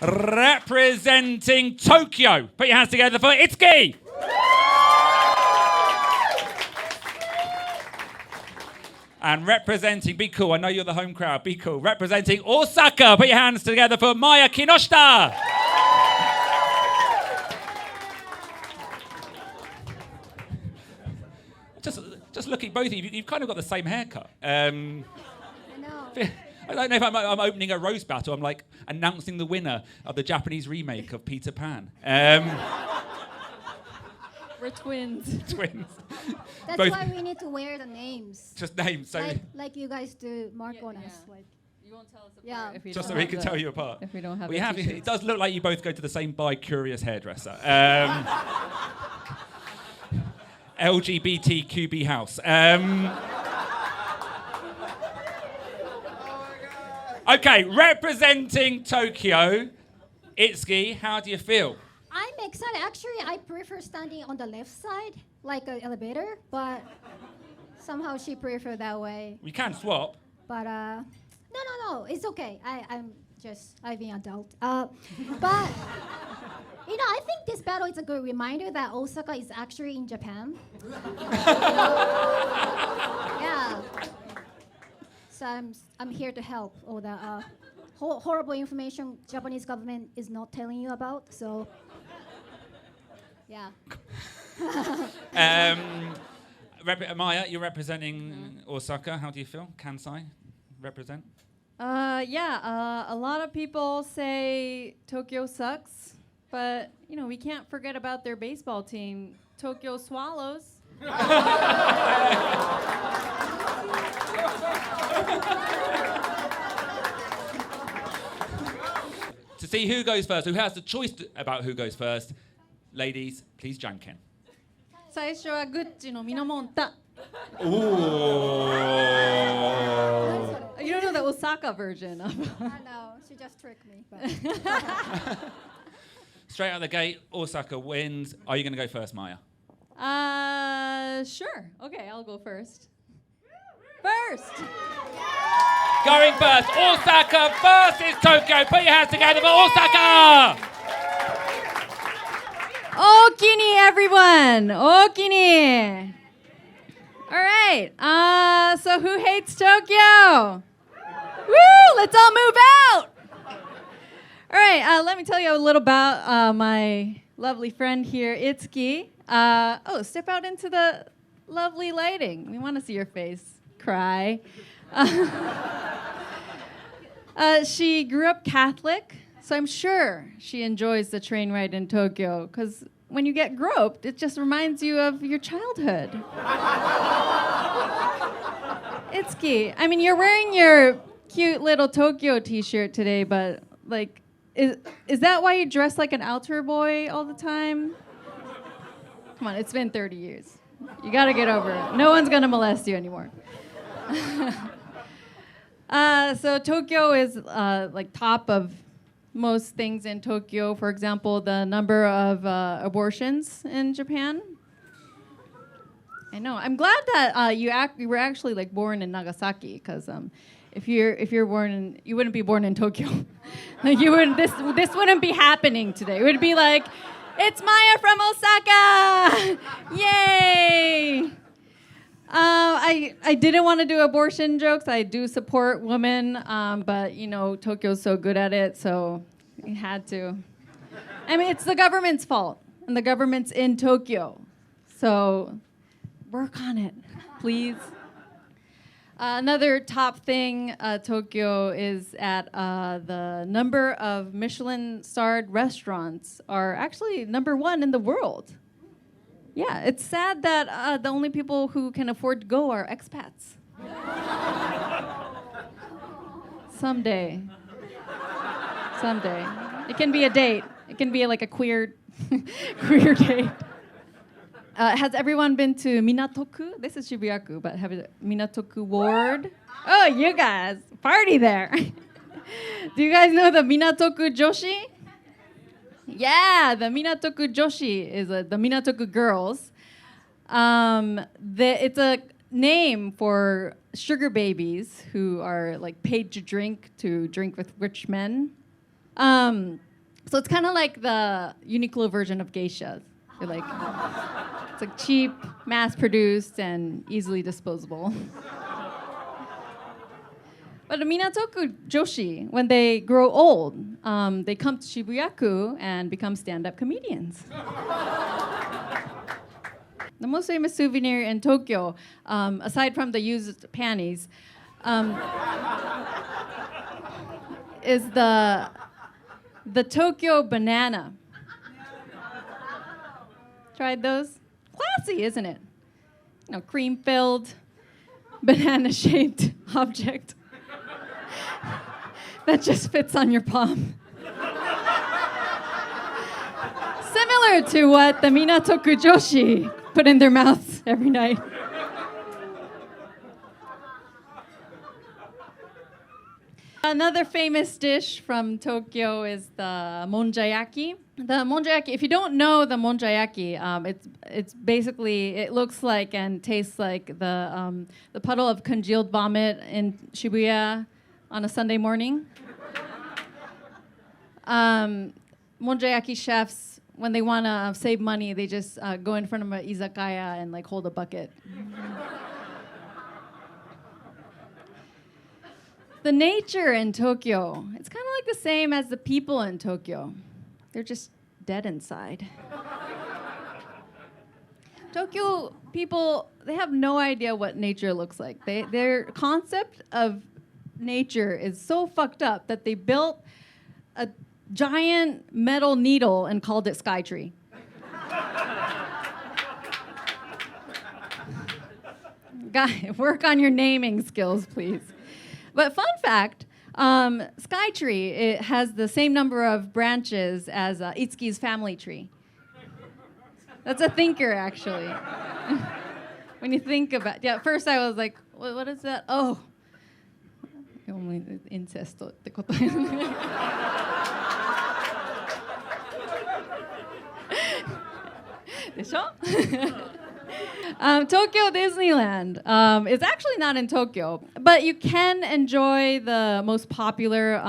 Representing Tokyo. Put your hands together for Itskey. And representing, be cool, I know you're the home crowd, be cool. Representing Osaka, put your hands together for Maiya Kinoshita. Just look at both of you, you've kind of got the same haircut. I know. I don't know if I'm opening a roast battle, I'm like announcing the winner of the Japanese remake of Peter Pan. We're twins. Twins. That's Both. why we need to wear the names. Just names, so Like you guys do mark on us. Yeah. Like, You won't tell us apart Yeah. if we just don't so we have can the- tell you apart. If we don't have We the have. t-shirts. It does look like you both go to the same bi-curious hairdresser. LGBTQB house. Okay, representing Tokyo, Itskey, how do you feel? I'm excited. Actually, I prefer standing on the left side, like an elevator, but somehow she prefer that way. We can swap. But no, it's okay. I'm being adult. But I think this battle is a good reminder that Osaka is actually in Japan. Yeah. So I'm here to help all the horrible information Japanese government is not telling you about. So yeah. Maiya, you're representing Osaka. How do you feel? Kansai represent? A lot of people say Tokyo sucks, but we can't forget about their baseball team, Tokyo Swallows. To see who goes first, who has the choice about who goes first, ladies, please janken. 最初はグッチのミノモンタ。 Ooh. You don't know the Osaka version of. I know. She just tricked me. But Straight out the gate, Osaka wins. Are you going to go first, Maiya? Sure. Okay, I'll go first. First. Going first, Osaka versus Tokyo. Put your hands together for Osaka! Okini, everyone. Okini. All right. So who hates Tokyo? Woo! Let's all move out. All right. Let me tell you a little about my lovely friend here, Itskey. Step out into the lovely lighting. We want to see your face. Cry. She grew up Catholic, so I'm sure she enjoys the train ride in Tokyo, because when you get groped, it just reminds you of your childhood. Itskey, I mean, you're wearing your cute little Tokyo t-shirt today, but is that why you dress like an altar boy all the time? Come on, it's been 30 years. You gotta get over it. No one's gonna molest you anymore. So Tokyo is top of most things in Tokyo. For example, the number of abortions in Japan. I know. I'm glad that you were actually born in Nagasaki, because if you're born in, you wouldn't be born in Tokyo. You wouldn't. This wouldn't be happening today. It would be like, it's Maiya from Osaka! Yay! I didn't want to do abortion jokes. I do support women, but Tokyo's so good at it, so we had to. I mean, it's the government's fault, and the government's in Tokyo, so work on it, please. Another top thing, Tokyo is at the number of Michelin-starred restaurants are actually number 1 in the world. Yeah, it's sad that the only people who can afford to go are expats. Someday. It can be a date. It can be like a queer date. Has everyone been to Minatoku? This is Shibuyaku, but have it Minatoku Ward? Oh, you guys, party there. Do you guys know the Minatoku Joshi? Yeah, the Minatoku Joshi is the Minatoku girls. It's a name for sugar babies who are paid to drink with rich men. So it's kind of like the Uniqlo version of geishas. You're like, it's like cheap, mass-produced, and easily disposable. But the Minatoku Joshi, when they grow old, they come to Shibuyaku and become stand-up comedians. The most famous souvenir in Tokyo, aside from the used panties, is the Tokyo banana. Tried those? Classy, isn't it? You know, cream-filled, banana-shaped object that just fits on your palm. Similar to what the Minatoku Joshi put in their mouths every night. Another famous dish from Tokyo is the monjayaki. The monjayaki, if you don't know the monjayaki, it's basically, it looks like and tastes like the puddle of congealed vomit in Shibuya on a Sunday morning. Monjayaki chefs, when they want to save money, they just go in front of an izakaya and like hold a bucket. The nature in Tokyo, it's kind of like the same as the people in Tokyo. They're just dead inside. Tokyo people, they have no idea what nature looks like. Their concept of nature is so fucked up that they built a giant metal needle and called it Skytree. Guy, work on your naming skills, please. But fun fact, Skytree, it has the same number of branches as Itskey's family tree. That's a thinker, actually. When you think about, yeah, at first I was like, what is that? Oh, incest. でしょ? Tokyo Disneyland is actually not in Tokyo, but you can enjoy the most popular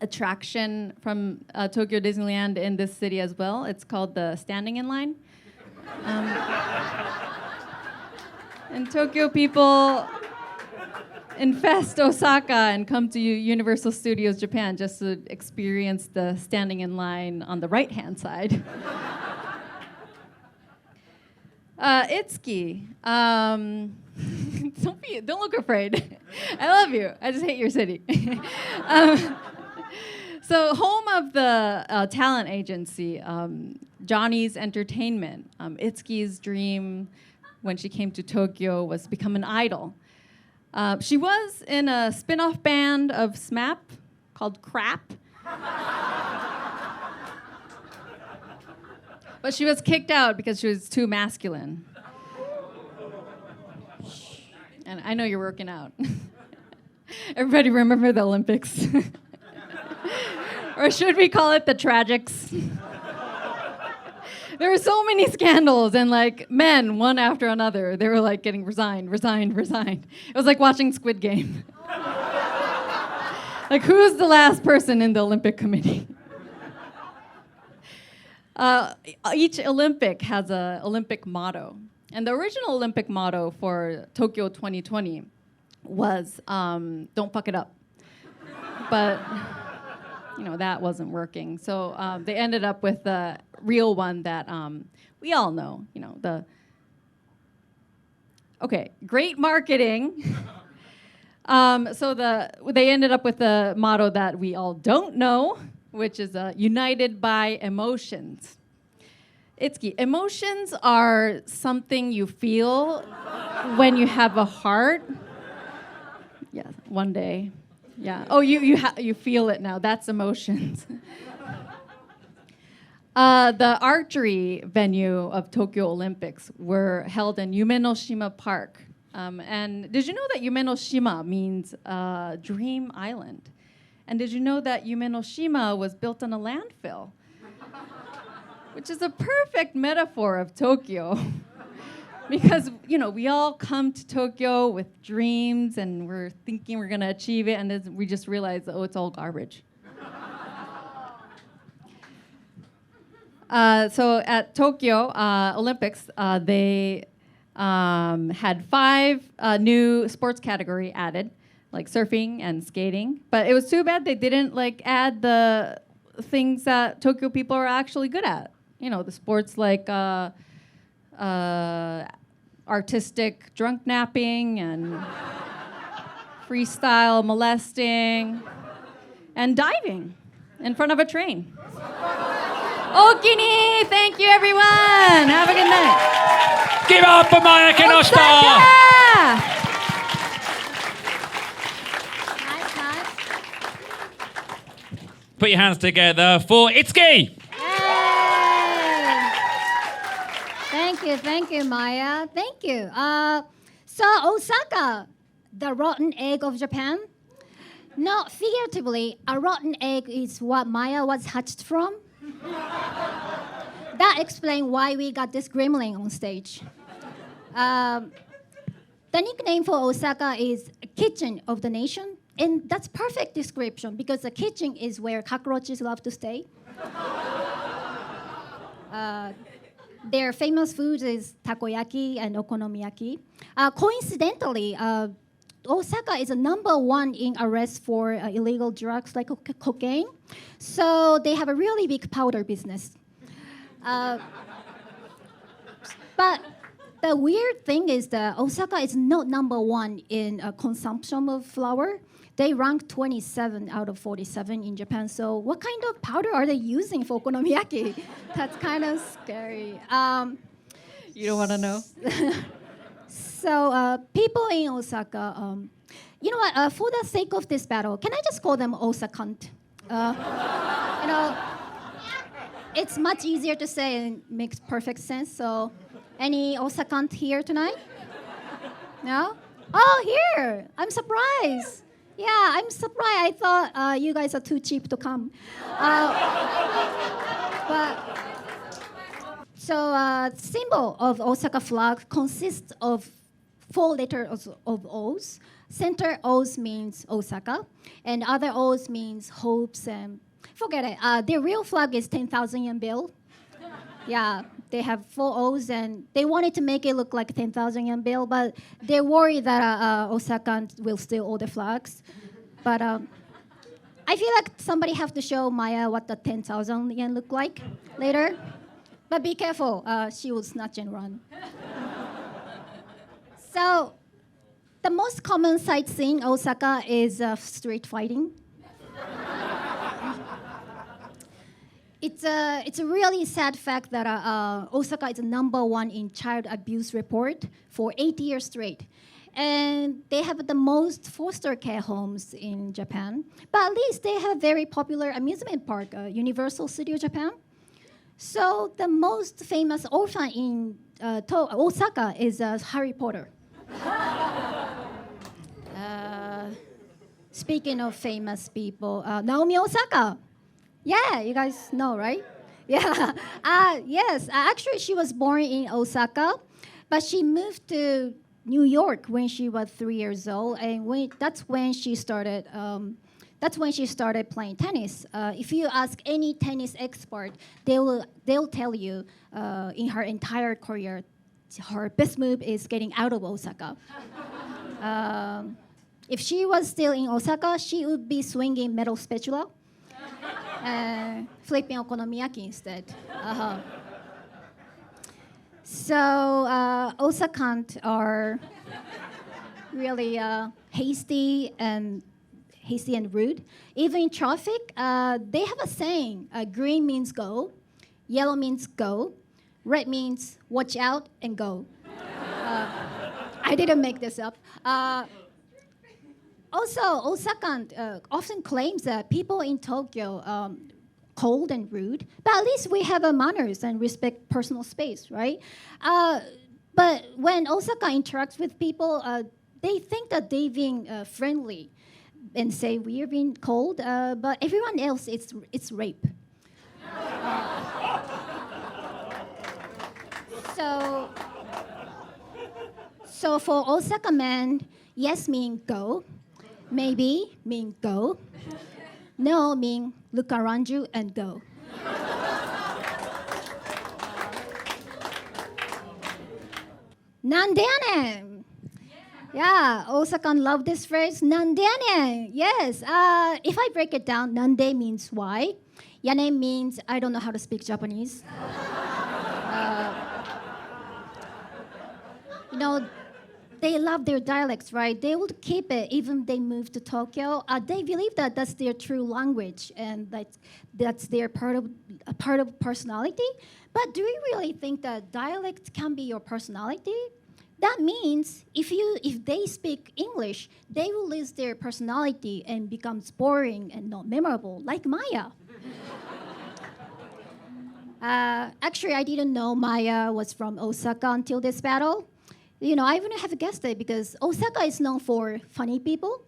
attraction from Tokyo Disneyland in this city as well. It's called the Standing in Line. And Tokyo people infest Osaka and come to Universal Studios Japan just to experience the standing in line on the right-hand side. Itskey. Don't look afraid. I love you. I just hate your city. So, home of the talent agency, Johnny's Entertainment. Itskey's dream when she came to Tokyo was to become an idol. She was in a spin-off band of SMAP called Crap. But she was kicked out because she was too masculine. And I know you're working out. Everybody remember the Olympics? Or should we call it the tragics? There were so many scandals and like men, one after another, they were like getting resigned. It was like watching Squid Game. Like who's the last person in the Olympic committee? Each Olympic has an Olympic motto. And the original Olympic motto for Tokyo 2020 was, don't fuck it up. But, that wasn't working. So they ended up with the real one that we all know, great marketing. So they ended up with the motto that we all don't know, which is united by emotions. Itskey, emotions are something you feel when you have a heart. Yeah, one day. Yeah. Oh, you feel it now. That's emotions. The archery venue of Tokyo Olympics were held in Umenoshima Park. And did you know that Umenoshima means dream island? And did you know that Umenoshima was built on a landfill? Which is a perfect metaphor of Tokyo. Because, we all come to Tokyo with dreams and we're thinking we're going to achieve it, and then we just realize, oh, it's all garbage. So at Tokyo Olympics, they had 5 new sports category added, like surfing and skating. But it was too bad they didn't like add the things that Tokyo people are actually good at. You know, the sports like artistic drunk napping and freestyle molesting and diving in front of a train. Okini! Thank you, everyone. Have a good night. Give it up for Maiya Kinoshita! Osaka! Nice, nice. Put your hands together for Itskey! Yay! Thank you, Maiya. Thank you. So Osaka, the rotten egg of Japan. No, figuratively, a rotten egg is what Maiya was hatched from. That explains why we got this gremlin on stage. The nickname for Osaka is kitchen of the nation. And that's perfect description because the kitchen is where cockroaches love to stay. Their famous food is takoyaki and okonomiyaki. Coincidentally, Osaka is a #1 in arrest for illegal drugs like cocaine. So they have a really big powder business. But the weird thing is that Osaka is not #1 in consumption of flour. They rank 27 out of 47 in Japan. So what kind of powder are they using for okonomiyaki? That's kind of scary. You don't want to know? So people in Osaka, you know what? For the sake of this battle, can I just call them Osakant? You know, it's much easier to say and makes perfect sense. So, any Osakant here tonight? No? Oh, here! I'm surprised. Yeah, I'm surprised. I thought you guys are too cheap to come. But so, symbol of Osaka flag consists of 4 letters of O's. Center O's means Osaka, and other O's means hopes and forget it. Their real flag is 10,000 yen bill. Yeah, they have 4 O's, and they wanted to make it look like a 10,000 yen bill, but they're worried that Osaka will steal all the flags. But I feel like somebody have to show Maiya what the 10,000 yen look like later. But be careful, she will snatch and run. So, the most common sightseeing in Osaka is street fighting. It's a really sad fact that Osaka is #1 in child abuse report for 8 years straight. And they have the most foster care homes in Japan. But at least they have very popular amusement park, Universal Studio Japan. So the most famous orphan in Osaka is Harry Potter. Speaking of famous people, Naomi Osaka. Yeah, you guys know, right? Yeah. Yes, actually she was born in Osaka, but she moved to New York when she was 3 years old, and that's when she started playing tennis. If you ask any tennis expert, they'll tell you in her entire career, her best move is getting out of Osaka. If she was still in Osaka, she would be swinging metal spatula, flipping okonomiyaki instead. So Osakans are really hasty and rude. Even in traffic, they have a saying: green means go, yellow means go, red means watch out and go. I didn't make this up. Also, Osakan often claims that people in Tokyo cold and rude, but at least we have manners and respect personal space, right? But when Osaka interacts with people, they think that they're being friendly and say we're being cold, but everyone else, it's rape. So for Osaka men, yes mean go, maybe mean go, no mean look around you and go. Nandeane. Yeah, Osakan love this phrase. Nandeane. Yes. If I break it down, nande means why. Yane means I don't know how to speak Japanese. You know, they love their dialects, right? They would keep it even if they move to Tokyo. They believe that that's their true language and that's their part of personality. But do you really think that dialect can be your personality? That means if they speak English, they will lose their personality and becomes boring and not memorable, like Maiya. Actually, I didn't know Maiya was from Osaka until this battle. You know, I wouldn't have guessed it because Osaka is known for funny people.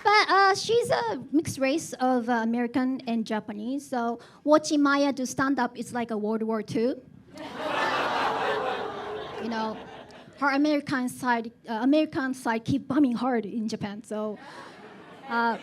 But she's a mixed race of American and Japanese. So watching Maiya do stand-up is like a World War II. You know, her American side keep bombing hard in Japan. So, but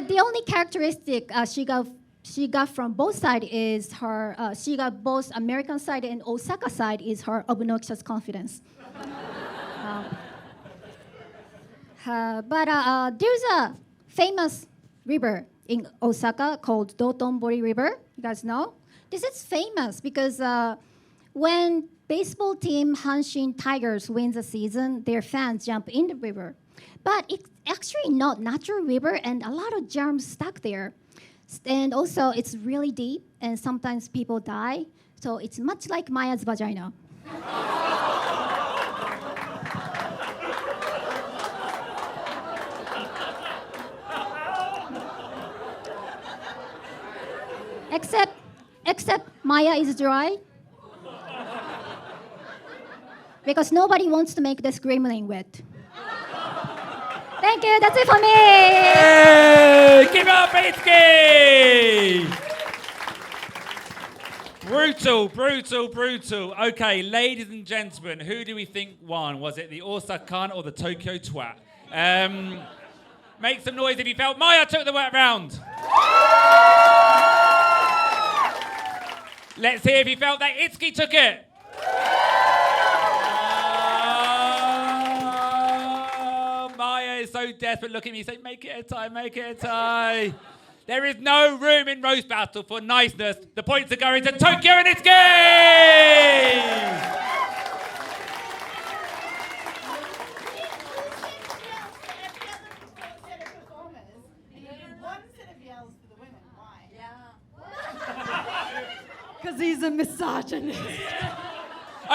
the only characteristic she got from both sides is her. She got both American side and Osaka side is her obnoxious confidence. But there's a famous river in Osaka called Dotonbori River. You guys know? This is famous because when baseball team Hanshin Tigers wins a season, their fans jump in the river. But it's actually not natural river and a lot of germs stuck there. And also it's really deep and sometimes people die. So it's much like Maiya's vagina. Except Maiya is dry. Because nobody wants to make this gremlin wet. Thank you, that's it for me. Hey, keep up, Itskey! Brutal. Okay, ladies and gentlemen, who do we think won? Was it the Osakan or the Tokyo twat? Make some noise if you felt Maiya took the wet round. Let's hear if you felt that Itskey took it. Maiya is so desperate. Look at me, say, make it a tie, make it a tie. There is no room in roast battle for niceness. The points are going to Tokyo and Itskey! Because he's a misogynist.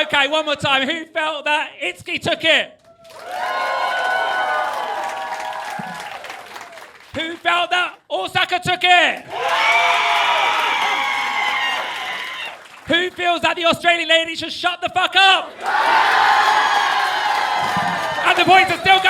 Okay, one more time. Who felt that Itskey took it? Who felt that Osaka took it? Who feels that the Australian lady should shut the fuck up? And the points are still